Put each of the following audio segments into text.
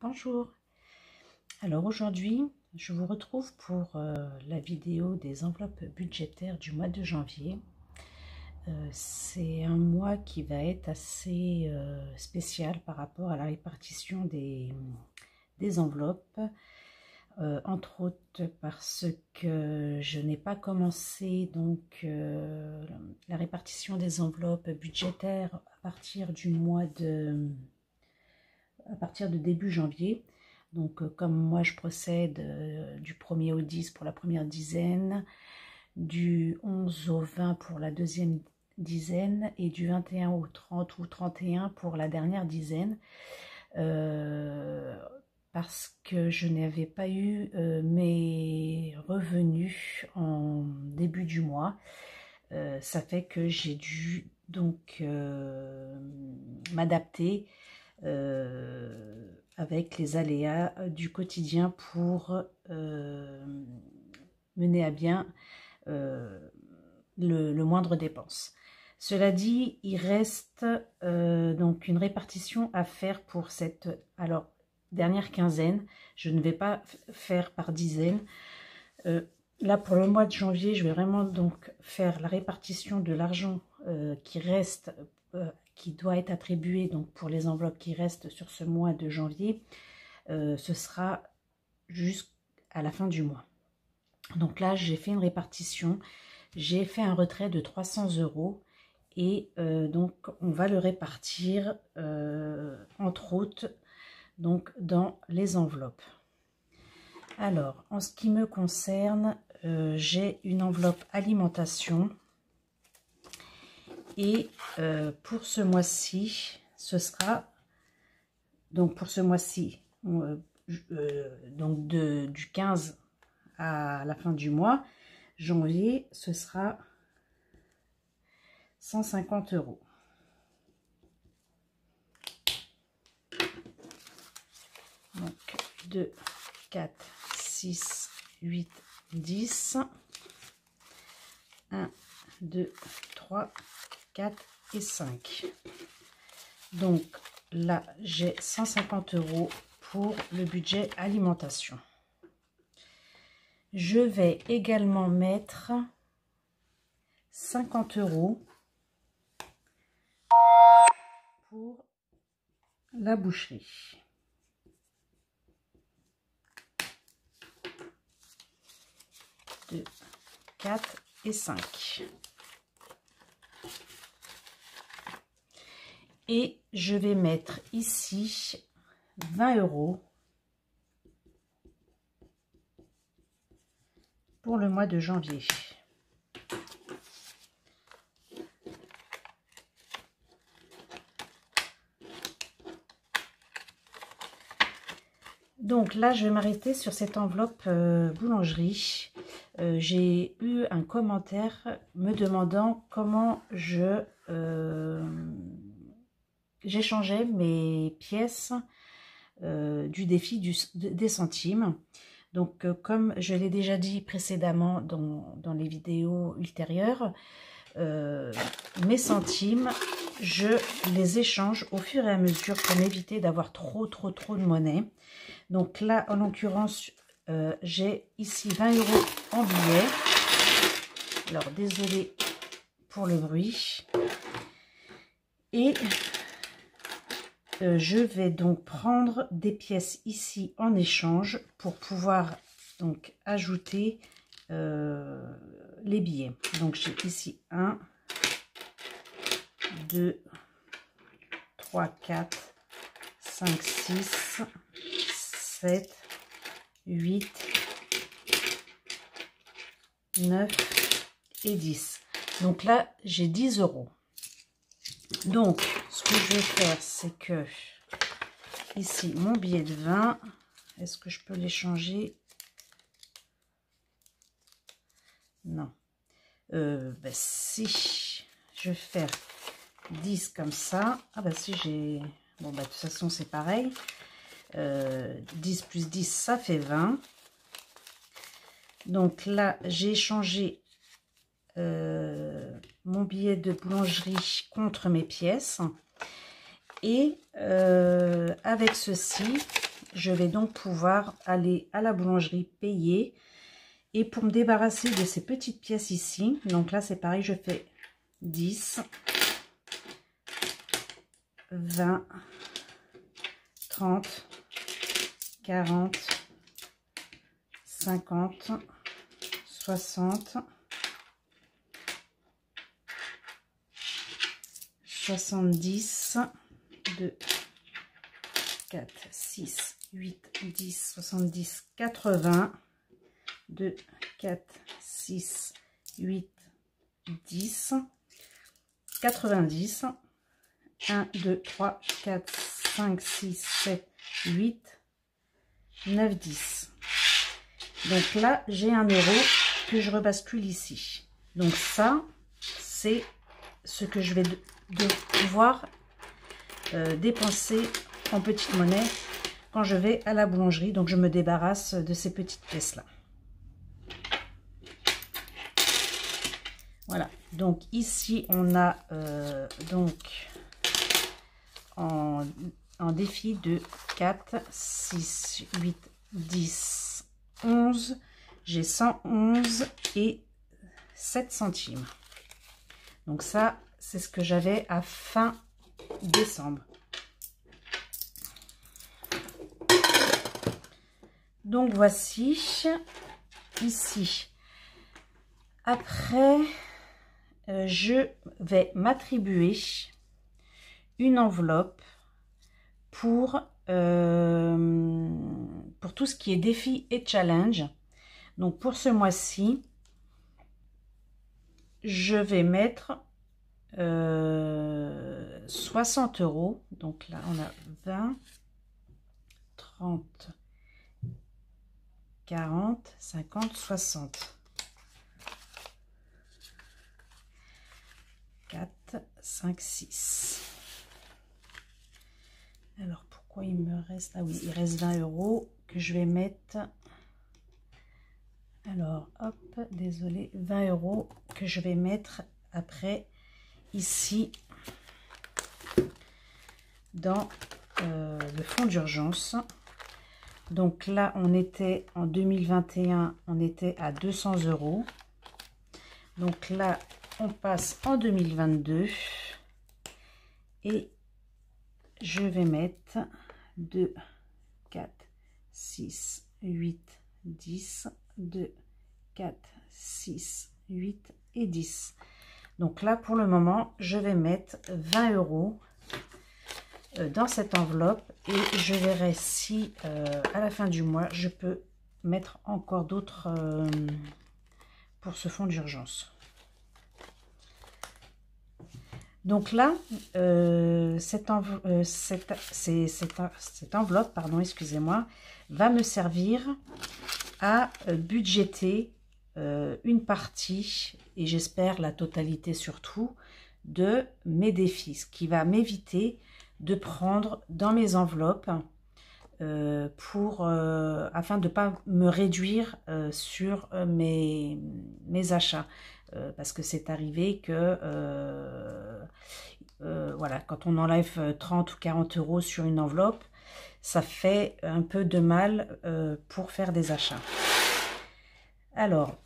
Bonjour, alors aujourd'hui je vous retrouve pour la vidéo des enveloppes budgétaires du mois de janvier. C'est un mois qui va être assez spécial par rapport à la répartition des enveloppes, entre autres parce que je n'ai pas commencé donc la répartition des enveloppes budgétaires à partir de début janvier. Donc comme moi je procède du 1er au 10 pour la première dizaine, du 11 au 20 pour la deuxième dizaine et du 21 au 30 ou 31 pour la dernière dizaine, parce que je n'avais pas eu mes revenus en début du mois. Ça fait que j'ai dû donc m'adapter avec les aléas du quotidien pour mener à bien le moindre dépense. Cela dit, il reste donc une répartition à faire pour cette dernière quinzaine. Je ne vais pas faire par dizaine. Là, pour le mois de janvier, je vais vraiment donc faire la répartition de l'argent qui reste, qui doit être attribué donc pour les enveloppes qui restent sur ce mois de janvier. Ce sera jusqu'à la fin du mois. Donc là, j'ai fait une répartition. J'ai fait un retrait de 300 € et donc on va le répartir entre autres donc dans les enveloppes. Alors, en ce qui me concerne, j'ai une enveloppe alimentation et pour ce mois-ci, ce sera donc pour ce mois-ci, donc du 15 à la fin du mois, janvier, ce sera 150 €. Donc 2, 4, 6, 8, 10. 1, 2, 3, 4 et 5. Donc là, j'ai 150 € pour le budget alimentation. Je vais également mettre 50 € pour la boucherie. 2, 4 et 5. Et je vais mettre ici 20 € pour le mois de janvier. Donc là, je vais m'arrêter sur cette enveloppe boulangerie. J'ai eu un commentaire me demandant comment j'échangeais mes pièces du défi des centimes. Donc comme je l'ai déjà dit précédemment dans les vidéos ultérieures, mes centimes, je les échange au fur et à mesure pour m'éviter d'avoir trop de monnaie. Donc là, en l'occurrence, j'ai ici 20 € en billets. Alors, désolé pour le bruit. Et je vais donc prendre des pièces ici en échange pour pouvoir donc ajouter les billets. Donc, j'ai ici 1, 2, 3, 4, 5, 6, 7, 8, 9 et 10. Donc là, j'ai 10 €. Donc, ce que je vais faire, c'est que ici, mon billet de 20, est-ce que je peux l'échanger? Non. Si je vais faire 10 comme ça, ah bah si j'ai... Bon, bah de toute façon, c'est pareil. 10 plus 10, ça fait 20. Donc là, j'ai échangé mon billet de boulangerie contre mes pièces. Et avec ceci, je vais donc pouvoir aller à la boulangerie payer. Et pour me débarrasser de ces petites pièces ici, donc là c'est pareil, je fais 10, 20, 30, 40, 50, 60, 70, 2, 4, 6, 8, 10, 70, 80, 2, 4, 6, 8, 10, 90, 1, 2, 3, 4, 5, 6, 7, 8, 9, 10. Donc là, j'ai 1 euro que je rebascule ici. Donc ça, c'est ce que je vais pouvoir dépenser en petite monnaie quand je vais à la boulangerie. Donc je me débarrasse de ces petites pièces là. Voilà, donc ici on a donc en défi de 4, 6, 8, 10, 11. J'ai 111 et 7 centimes. Donc ça, c'est ce que j'avais à fin décembre. Donc voici ici. Après, je vais m'attribuer une enveloppe pour tout ce qui est défi et challenge. Donc pour ce mois-ci, je vais mettre 60 euros. Donc là, on a 20, 30, 40, 50, 60. 4, 5, 6. Alors, pourquoi il me reste... Ah oui, il reste 20 euros que je vais mettre... Alors, hop, désolé, 20 euros que je vais mettre après, ici, dans le fonds d'urgence. Donc là, on était en 2021, on était à 200 euros. Donc là, on passe en 2022 et je vais mettre 2, 4, 6, 8, 10, 2, 4, 6, 8 et 10. Donc là, pour le moment, je vais mettre 20 euros dans cette enveloppe et je verrai si à la fin du mois, je peux mettre encore d'autres pour ce fonds d'urgence. Donc là, cette enveloppe, pardon, excusez-moi, va me servir à budgéter une partie, et j'espère la totalité surtout, de mes défis, ce qui va m'éviter de prendre dans mes enveloppes afin de ne pas me réduire sur mes achats. Parce que c'est arrivé que voilà, quand on enlève 30 ou 40 euros sur une enveloppe, ça fait un peu de mal pour faire des achats. Alors,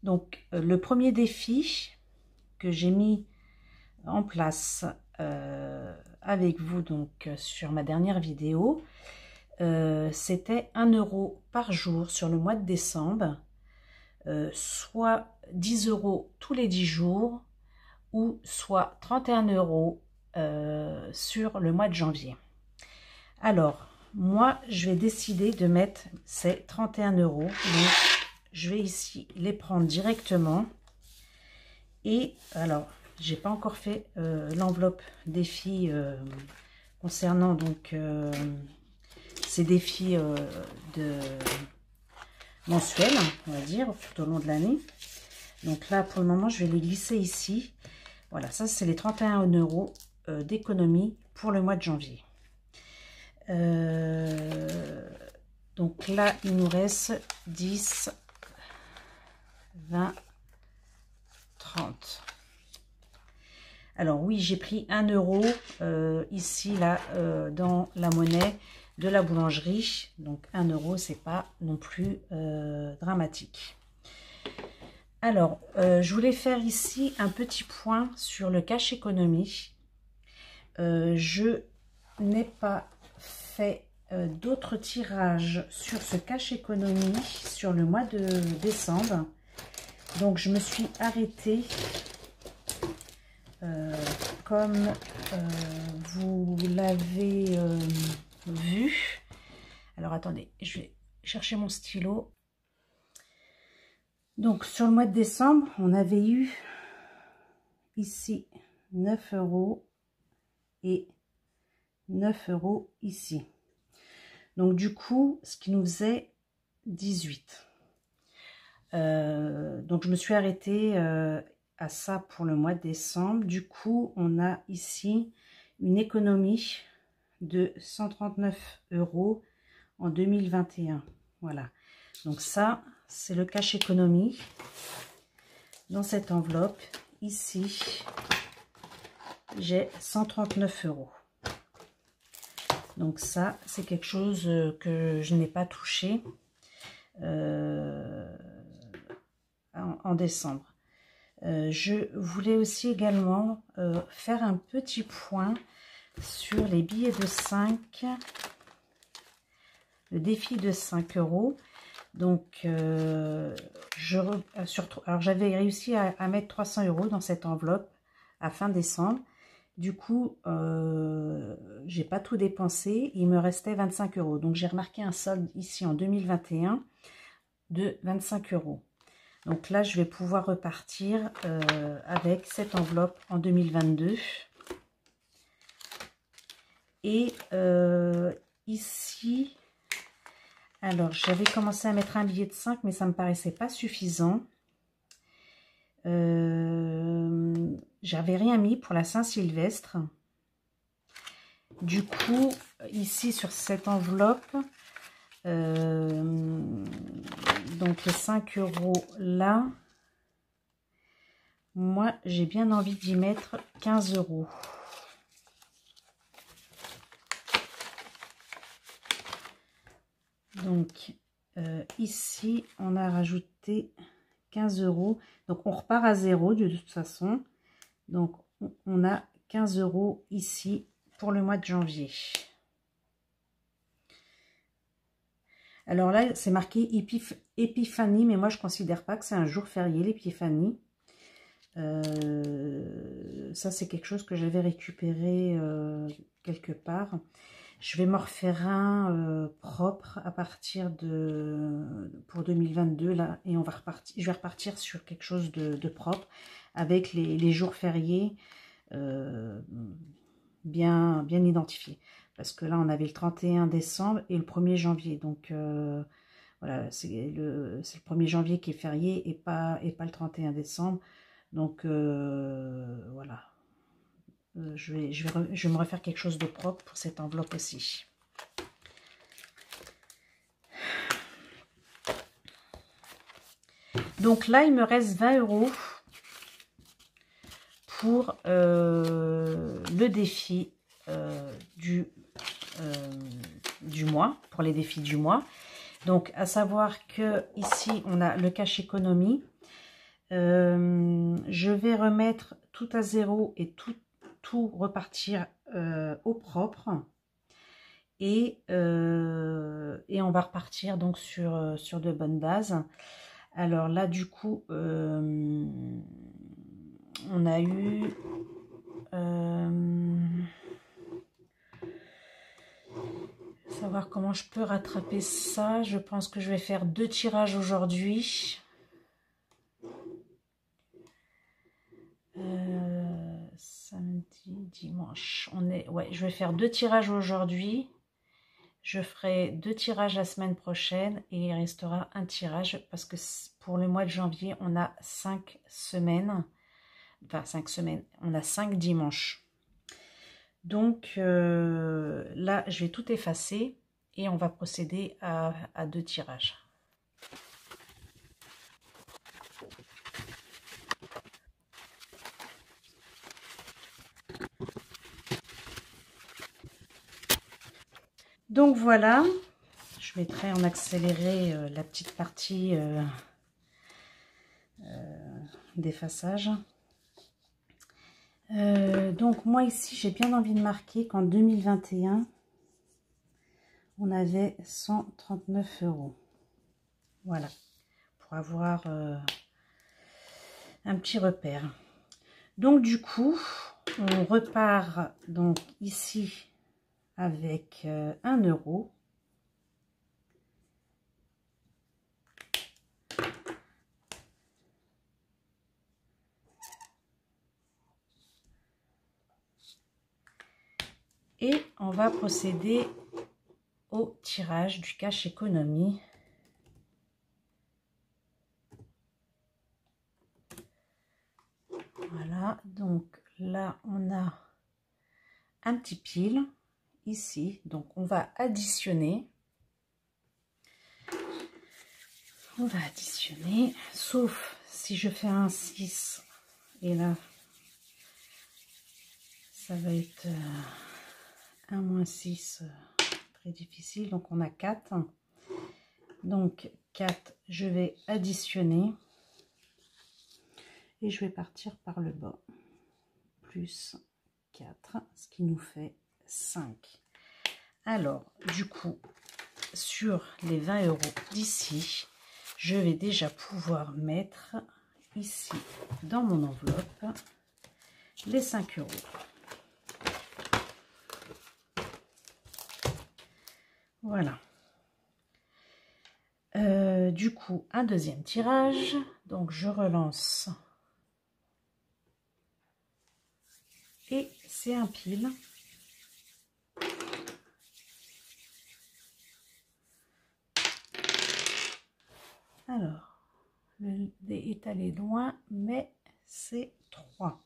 donc le premier défi que j'ai mis en place avec vous donc sur ma dernière vidéo, c'était 1 euro par jour sur le mois de décembre, soit 10 euros tous les 10 jours, ou soit 31 euros sur le mois de janvier. Alors, moi, je vais décider de mettre ces 31 euros. Donc, je vais ici les prendre directement. Et alors, j'ai pas encore fait l'enveloppe défi concernant donc ces défis mensuels, on va dire, tout au long de l'année. Donc là, pour le moment, je vais les glisser ici. Voilà, ça, c'est les 31 euros d'économie pour le mois de janvier. Donc là, il nous reste 10, 20, 30. Alors oui, j'ai pris 1 euro ici, là, dans la monnaie de la boulangerie. Donc 1 euro, c'est pas non plus dramatique. Alors, je voulais faire ici un petit point sur le cash économie. Je n'ai pas fait d'autres tirages sur ce cash économie sur le mois de décembre. Donc, je me suis arrêtée, comme vous l'avez vu. Alors, attendez, je vais chercher mon stylo. Donc, sur le mois de décembre, on avait eu ici 9 euros et 9 euros ici. Donc, du coup, ce qui nous faisait 18. Donc, je me suis arrêtée à ça pour le mois de décembre. Du coup, on a ici une économie de 139 euros en 2021. Voilà. Donc, ça, c'est le cash économie. Dans cette enveloppe, ici, j'ai 139 euros. Donc ça, c'est quelque chose que je n'ai pas touché en décembre. Je voulais aussi également faire un petit point sur les billets de 5, le défi de 5 euros. Donc, alors j'avais réussi à mettre 300 euros dans cette enveloppe à fin décembre. Du coup, j'ai pas tout dépensé. Il me restait 25 euros. Donc, j'ai remarqué un solde ici en 2021 de 25 euros. Donc là, je vais pouvoir repartir avec cette enveloppe en 2022. Et ici... Alors, j'avais commencé à mettre un billet de 5, mais ça ne me paraissait pas suffisant. J'avais rien mis pour la Saint-Sylvestre. Du coup, ici, sur cette enveloppe, donc les 5 euros là, moi, j'ai bien envie d'y mettre 15 euros. Donc, ici, on a rajouté 15 euros. Donc, on repart à zéro de toute façon. Donc, on a 15 euros ici pour le mois de janvier. Alors là, c'est marqué Épiphanie, mais moi, je ne considère pas que c'est un jour férié, l'Épiphanie. Ça, c'est quelque chose que j'avais récupéré quelque part. Je vais me refaire un propre à partir pour 2022 là, et on va repartir. Je vais repartir sur quelque chose de propre avec les jours fériés bien identifiés. Parce que là, on avait le 31 décembre et le 1er janvier. Donc voilà, c'est le 1er janvier qui est férié et pas le 31 décembre. Donc voilà. Je vais me refaire quelque chose de propre pour cette enveloppe aussi. Donc là, il me reste 20 euros pour le défi du mois, pour les défis du mois. Donc, à savoir que ici, on a le cash économie. Je vais remettre tout à zéro et tout repartir au propre. Et on va repartir donc sur de bonnes bases. Alors là, du coup, on a eu... savoir comment je peux rattraper ça. Je pense que je vais faire 2 tirages aujourd'hui. Samedi, dimanche. Ouais, je vais faire 2 tirages aujourd'hui. Je ferai 2 tirages la semaine prochaine et il restera un tirage parce que pour le mois de janvier, on a 5 semaines. Enfin, 5 semaines. On a 5 dimanches. Donc là, je vais tout effacer et on va procéder à 2 tirages. Donc voilà, je mettrai en accéléré la petite partie d'effaçage. Donc moi ici, j'ai bien envie de marquer qu'en 2021, on avait 139 €. Voilà, pour avoir un petit repère. Donc du coup, on repart donc ici avec 1 €. Et on va procéder au tirage du cash économie. Voilà, donc là on a un petit pile ici, donc on va additionner. On va additionner, sauf si je fais un 6, et là ça va être un moins 6, très difficile, donc on a 4. Donc 4, je vais additionner et je vais partir par le bas. Plus 4, ce qui nous fait 5. Alors, du coup, sur les 20 € d'ici, je vais déjà pouvoir mettre ici, dans mon enveloppe, les 5 €. Voilà. Du coup, un deuxième tirage. Donc, je relance. Et c'est un pile. Alors, le dé est allé loin, mais c'est 3.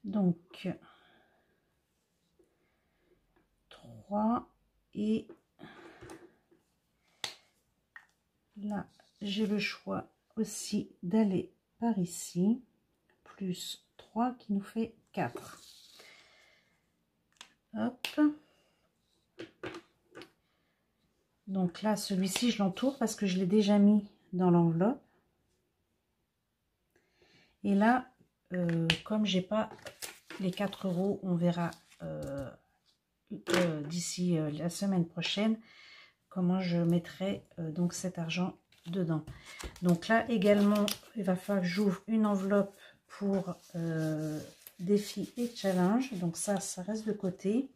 Donc, 3 et là, j'ai le choix aussi d'aller par ici, plus 3 qui nous fait 4. Hop. Donc là, celui-ci, je l'entoure parce que je l'ai déjà mis dans l'enveloppe. Et là, comme j'ai pas les 4 €, on verra d'ici la semaine prochaine comment je mettrai donc cet argent dedans. Donc là également, il va falloir que j'ouvre une enveloppe pour défi et challenge. Donc ça reste de côté.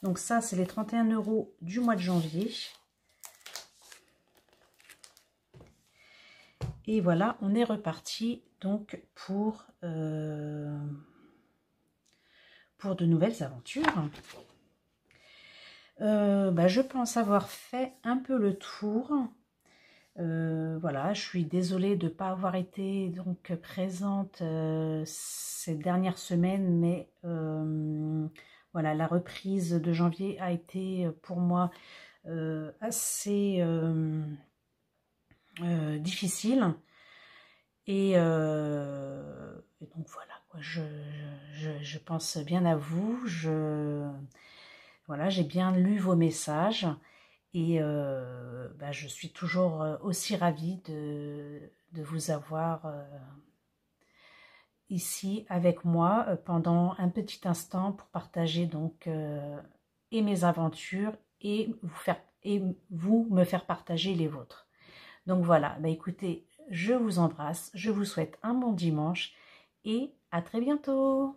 Donc ça, c'est les 31 € du mois de janvier. Et voilà, on est reparti donc pour de nouvelles aventures. Je pense avoir fait un peu le tour. Voilà, je suis désolée de ne pas avoir été donc présente ces dernières semaines, mais voilà, la reprise de janvier a été pour moi assez difficile. Et donc voilà, quoi, je pense bien à vous. Voilà, j'ai bien lu vos messages. Et je suis toujours aussi ravie de vous avoir ici avec moi pendant un petit instant pour partager donc et mes aventures et vous me faire partager les vôtres. Donc voilà, écoutez, je vous embrasse, je vous souhaite un bon dimanche et à très bientôt.